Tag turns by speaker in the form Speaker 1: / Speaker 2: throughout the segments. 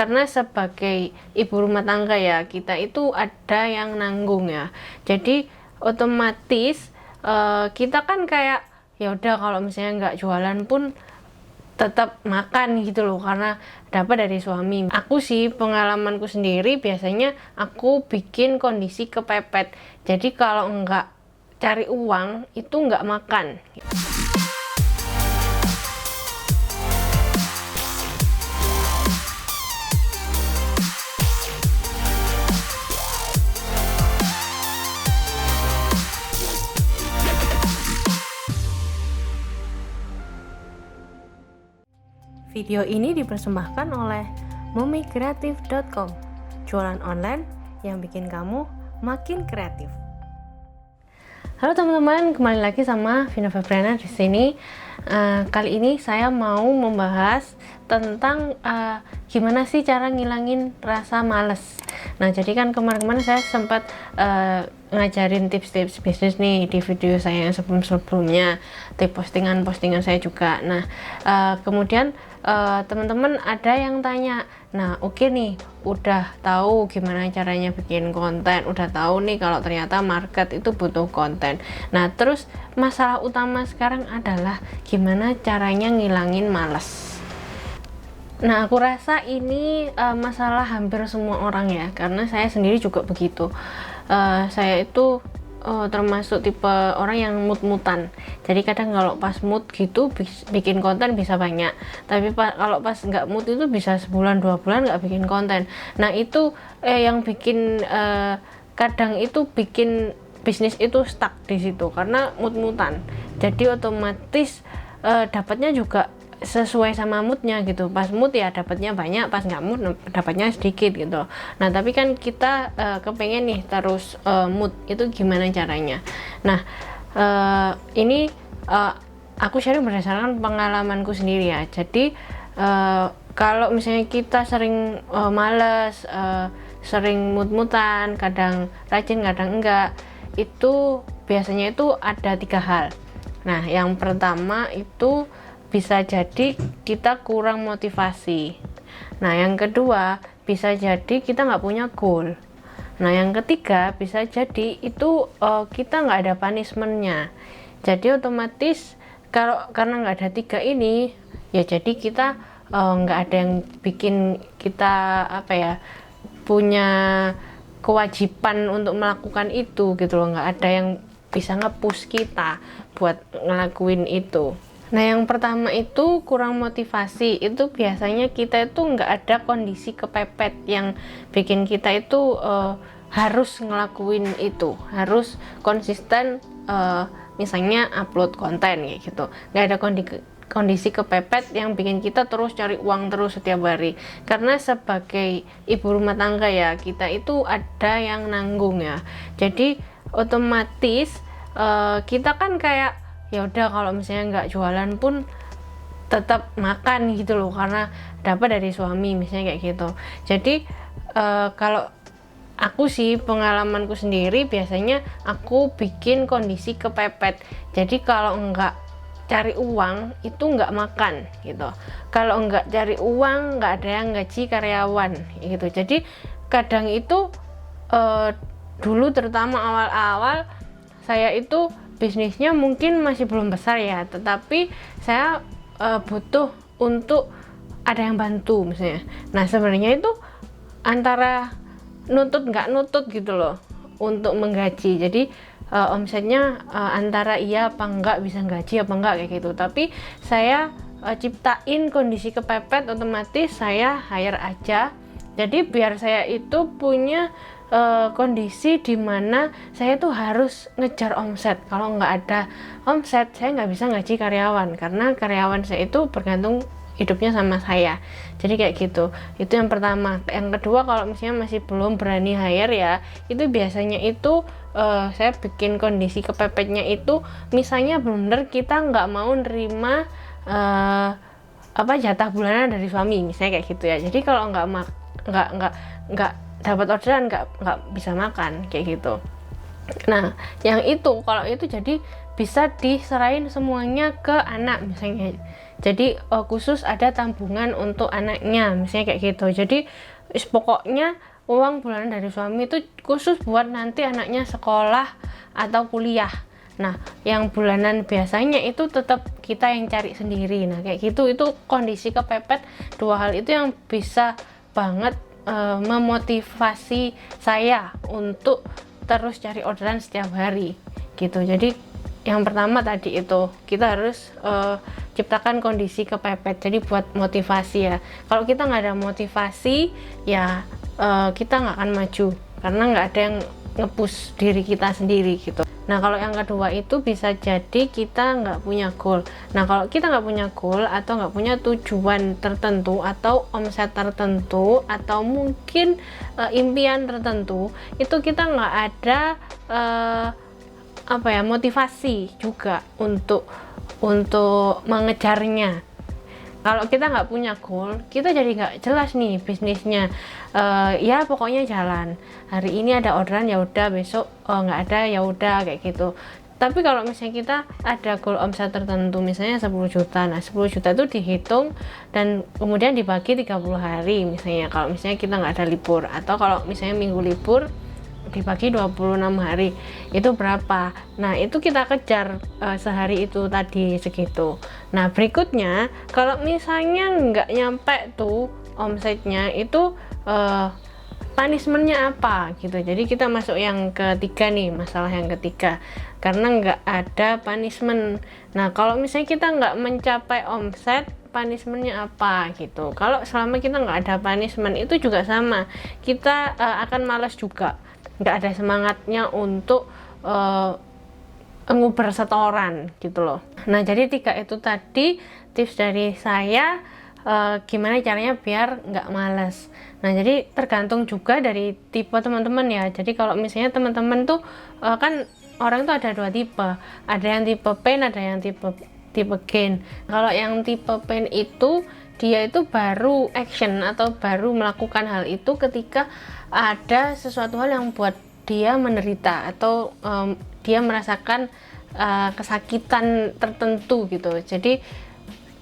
Speaker 1: karena sebagai ibu rumah tangga ya, kita itu ada yang nanggung ya. Jadi otomatis kita kan kayak ya udah, kalau misalnya nggak jualan pun tetap makan gitu loh, karena dapat dari suami. Aku sih pengalamanku sendiri, biasanya aku bikin kondisi kepepet, jadi kalau nggak cari uang itu nggak makan. Video ini dipersembahkan oleh momikreatif.com, jualan online yang bikin kamu makin kreatif. Halo teman-teman, kembali lagi sama Vina Febriana di sini. Kali ini saya mau membahas tentang gimana sih cara ngilangin rasa males. Nah, jadi kan kemarin-kemarin saya sempat ngajarin tips-tips bisnis nih di video saya yang sebelum-sebelumnya, di postingan-postingan saya juga. Nah, kemudian teman-teman ada yang tanya, nah oke nih, udah tahu gimana caranya bikin konten, udah tahu nih kalau ternyata market itu butuh konten. Nah, terus masalah utama sekarang adalah gimana caranya ngilangin malas. Nah, aku rasa ini masalah hampir semua orang ya, karena saya sendiri juga begitu. Saya itu termasuk tipe orang yang mood-moodan. Jadi kadang kalau pas mood gitu bikin konten bisa banyak, tapi kalau pas nggak mood itu bisa sebulan 2 bulan nggak bikin konten. Nah, itu yang bikin kadang itu bikin bisnis itu stuck di situ karena mood-moodan. Jadi otomatis dapatnya juga sesuai sama moodnya gitu. Pas mood ya dapatnya banyak, pas nggak mood dapatnya sedikit gitu. Nah, tapi kan kita kepengen nih terus mood, itu gimana caranya? Nah, ini aku sharing berdasarkan pengalamanku sendiri ya. Jadi kalau misalnya kita sering malas, sering mood-moodan, kadang rajin kadang enggak, itu biasanya itu ada 3 hal. Nah, yang pertama itu bisa jadi kita kurang motivasi. Nah, yang kedua bisa jadi kita nggak punya goal. Nah, yang ketiga bisa jadi itu kita nggak ada punishment-nya. Jadi otomatis karena nggak ada 3 ini, ya jadi kita nggak ada yang bikin kita punya kewajiban untuk melakukan itu gitu loh. Nggak ada yang bisa nge-push kita buat ngelakuin itu. Nah, yang pertama itu kurang motivasi. Itu biasanya kita itu nggak ada kondisi kepepet yang bikin kita itu harus ngelakuin itu, harus konsisten misalnya upload konten kayak gitu. Nggak ada kondisi kepepet yang bikin kita terus cari uang terus setiap hari. Karena sebagai ibu rumah tangga ya, kita itu ada yang nanggung ya. Jadi otomatis kita kan kayak ya udah, kalau misalnya nggak jualan pun tetap makan gitu loh, karena dapat dari suami misalnya kayak gitu. Jadi kalau aku sih pengalamanku sendiri, biasanya aku bikin kondisi kepepet. Jadi kalau nggak cari uang itu nggak makan gitu. Kalau nggak cari uang nggak ada yang gaji karyawan gitu. Jadi kadang itu dulu terutama awal-awal saya itu bisnisnya mungkin masih belum besar ya, tetapi saya butuh untuk ada yang bantu misalnya. Nah, sebenarnya itu antara nutut nggak nutut gitu loh untuk menggaji. Jadi omsetnya antara iya apa enggak, bisa gaji apa enggak kayak gitu. Tapi saya ciptain kondisi kepepet, otomatis saya hire aja. Jadi biar saya itu punya kondisi di mana saya tuh harus ngejar omset. Kalau nggak ada omset, saya nggak bisa gaji karyawan, karena karyawan saya itu bergantung hidupnya sama saya. Jadi kayak gitu. Itu yang pertama. Yang kedua, kalau misalnya masih belum berani hire ya, itu biasanya itu saya bikin kondisi kepepetnya itu, misalnya benar kita nggak mau nerima jatah bulanan dari suami, misalnya kayak gitu ya. Jadi kalau nggak dapat orderan nggak bisa makan kayak gitu. Nah, yang itu kalau itu jadi bisa diserahin semuanya ke anak misalnya. jadi khusus ada tabungan untuk anaknya misalnya kayak gitu. Jadi pokoknya uang bulanan dari suami itu khusus buat nanti anaknya sekolah atau kuliah. Nah, yang bulanan biasanya itu tetap kita yang cari sendiri. Nah, kayak gitu, itu kondisi kepepet. Dua hal itu yang bisa banget memotivasi saya untuk terus cari orderan setiap hari gitu. Jadi yang pertama tadi itu kita harus ciptakan kondisi kepepet. Jadi buat motivasi ya. Kalau kita nggak ada motivasi ya kita nggak akan maju karena nggak ada yang nge-push diri kita sendiri gitu. Nah, kalau yang kedua itu bisa jadi kita nggak punya goal. Nah, kalau kita nggak punya goal atau nggak punya tujuan tertentu atau omset tertentu atau mungkin impian tertentu, itu kita nggak ada motivasi juga untuk mengejarnya. Kalau kita nggak punya goal, kita jadi nggak jelas nih bisnisnya. Ya pokoknya jalan. Hari ini ada orderan ya udah, besok nggak ada ya udah kayak gitu. Tapi kalau misalnya kita ada goal omset tertentu, misalnya 10 juta. Nah, 10 juta itu dihitung dan kemudian dibagi 30 hari misalnya. Kalau misalnya kita nggak ada libur, atau kalau misalnya minggu libur dibagi 26 hari, itu berapa? Nah, itu kita kejar sehari itu tadi segitu. Nah, berikutnya kalau misalnya nggak nyampe tuh omsetnya, itu punishmentnya apa gitu. Jadi kita masuk yang ketiga nih, masalah yang ketiga, karena nggak ada punishment. Nah, kalau misalnya kita nggak mencapai omset, punishmentnya apa gitu. Kalau selama kita nggak ada punishment, itu juga sama, kita akan malas juga, nggak ada semangatnya untuk nguber setoran gitu loh. Nah, jadi 3 itu tadi tips dari saya gimana caranya biar nggak malas. Nah, jadi tergantung juga dari tipe teman-teman ya. Jadi kalau misalnya teman-teman tuh kan orang tuh ada 2 tipe, ada yang tipe pain, ada yang tipe gain. Kalau yang tipe pain itu dia itu baru action atau baru melakukan hal itu ketika ada sesuatu hal yang buat dia menderita atau dia merasakan kesakitan tertentu gitu. Jadi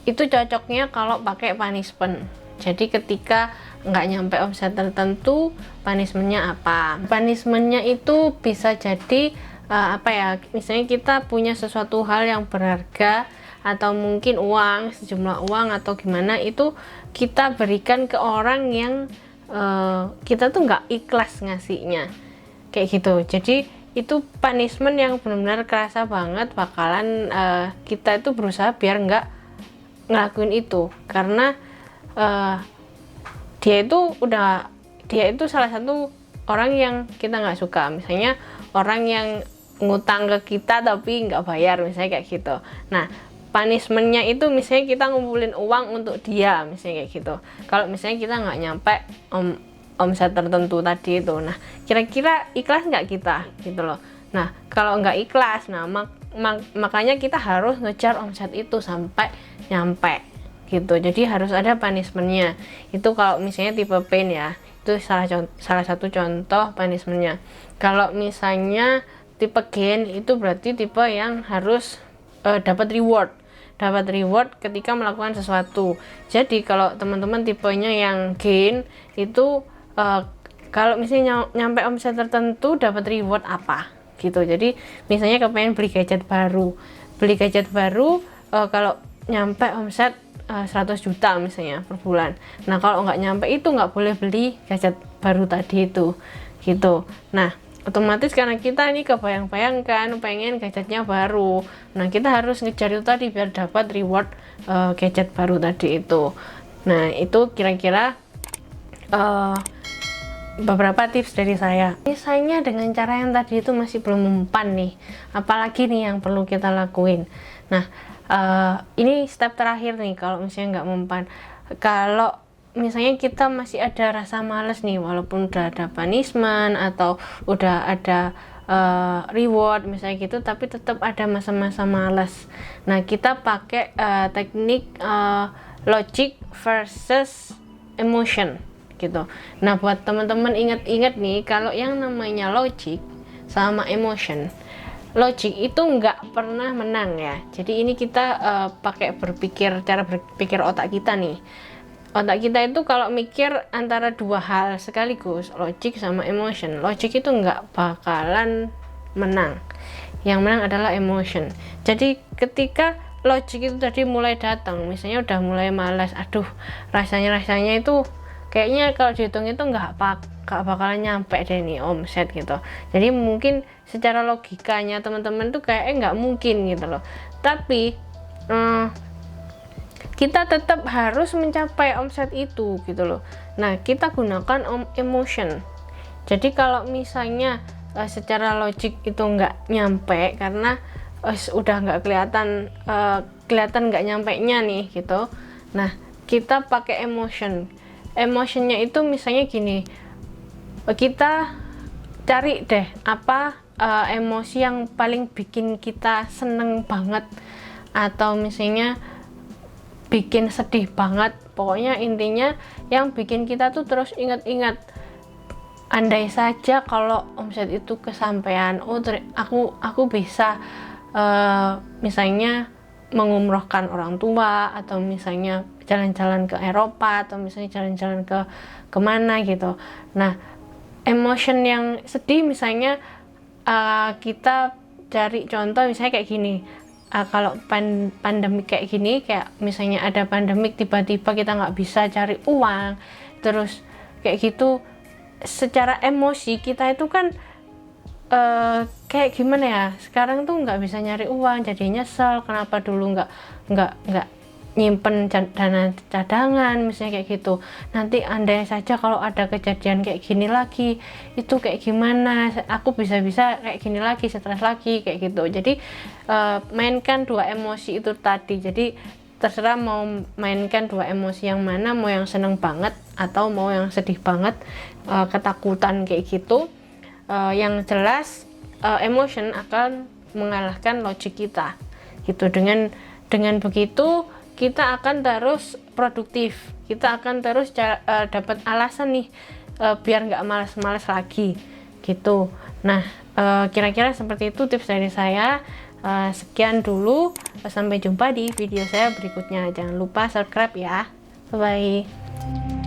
Speaker 1: itu cocoknya kalau pakai punishment. Jadi ketika nggak nyampe omset tertentu, punishmentnya apa? Punishmentnya itu bisa jadi misalnya kita punya sesuatu hal yang berharga atau mungkin uang, sejumlah uang atau gimana, itu kita berikan ke orang yang kita tuh nggak ikhlas ngasihnya kayak gitu. Jadi itu punishment yang benar-benar kerasa banget, bakalan kita itu berusaha biar nggak ngelakuin itu, karena dia itu salah satu orang yang kita nggak suka. Misalnya orang yang ngutang ke kita tapi nggak bayar, misalnya kayak gitu. Nah, punishmentnya itu misalnya kita ngumpulin uang untuk dia, misalnya kayak gitu. Kalau misalnya kita nggak nyampe omset tertentu tadi itu, nah kira-kira ikhlas nggak kita gitu loh. Nah, kalau nggak ikhlas, nah makanya kita harus ngejar omset itu sampai nyampe gitu. Jadi harus ada punishmentnya. Itu kalau misalnya tipe pain ya, itu salah satu contoh punishmentnya. Kalau misalnya tipe gain, itu berarti tipe yang harus dapat reward ketika melakukan sesuatu. Jadi kalau teman-teman tipenya yang gain itu kalau misalnya nyampe omset tertentu dapat reward apa gitu. Jadi misalnya kepengen beli gadget baru, kalau nyampe omset 100 juta misalnya per bulan. Nah, kalau nggak nyampe itu nggak boleh beli gadget baru tadi itu gitu. Nah, otomatis karena kita ini kebayang-bayangkan pengen gadgetnya baru, nah kita harus ngejar itu tadi biar dapat reward gadget baru tadi itu. Nah, itu kira-kira beberapa tips dari saya. Misalnya dengan cara yang tadi itu masih belum mempan nih, apalagi nih yang perlu kita lakuin. Nah, ini step terakhir nih kalau misalnya nggak mempan. Kalau misalnya kita masih ada rasa males nih, walaupun udah ada punishment atau udah ada reward misalnya gitu, tapi tetap ada masa-masa males. Nah, kita pakai teknik logic versus emotion gitu. Nah, buat teman-teman ingat-ingat nih, kalau yang namanya logic sama emotion, logik itu nggak pernah menang ya. Jadi ini kita pakai cara berpikir otak kita nih. Otak kita itu kalau mikir antara dua hal sekaligus, logic sama emotion, logic itu nggak bakalan menang. Yang menang adalah emotion. Jadi ketika logic itu tadi mulai datang, misalnya udah mulai malas, aduh rasanya itu kayaknya kalau dihitung itu nggak bakalan nyampe deh nih omset gitu. Jadi mungkin secara logikanya teman-teman tuh kayaknya nggak mungkin gitu loh. Tapi kita tetap harus mencapai omset itu gitu loh. Nah, kita gunakan emotion. Jadi kalau misalnya secara logik itu nggak nyampe karena udah nggak kelihatan nggak nyampe nya nih gitu. Nah, kita pakai emotion. Emotionnya itu misalnya gini, kita cari deh apa emosi yang paling bikin kita seneng banget, atau misalnya bikin sedih banget. Pokoknya intinya yang bikin kita tuh terus ingat-ingat, andai saja kalau omset itu kesampaian, aku bisa misalnya mengumrohkan orang tua, atau misalnya jalan-jalan ke Eropa, atau misalnya jalan-jalan ke kemana gitu. Nah, emotion yang sedih misalnya kita cari contoh misalnya kayak gini. Kalau pandemik kayak gini, kayak misalnya ada pandemik tiba-tiba kita nggak bisa cari uang, terus kayak gitu, secara emosi kita itu kan kayak gimana ya, sekarang tuh nggak bisa nyari uang, jadi nyesel kenapa dulu nggak nyimpen dana cadangan misalnya kayak gitu. Nanti andai saja kalau ada kejadian kayak gini lagi, itu kayak gimana, aku bisa-bisa kayak gini lagi, stres lagi kayak gitu. Jadi mainkan dua emosi itu tadi. Jadi terserah mau mainkan dua emosi yang mana, mau yang seneng banget atau mau yang sedih banget, ketakutan kayak gitu. Yang jelas emotion akan mengalahkan logik kita gitu. Dengan begitu kita akan terus produktif, kita akan terus dapat alasan nih biar nggak malas-malas lagi gitu. Nah, kira-kira seperti itu tips dari saya. Sekian dulu, sampai jumpa di video saya berikutnya. Jangan lupa subscribe ya. Bye bye.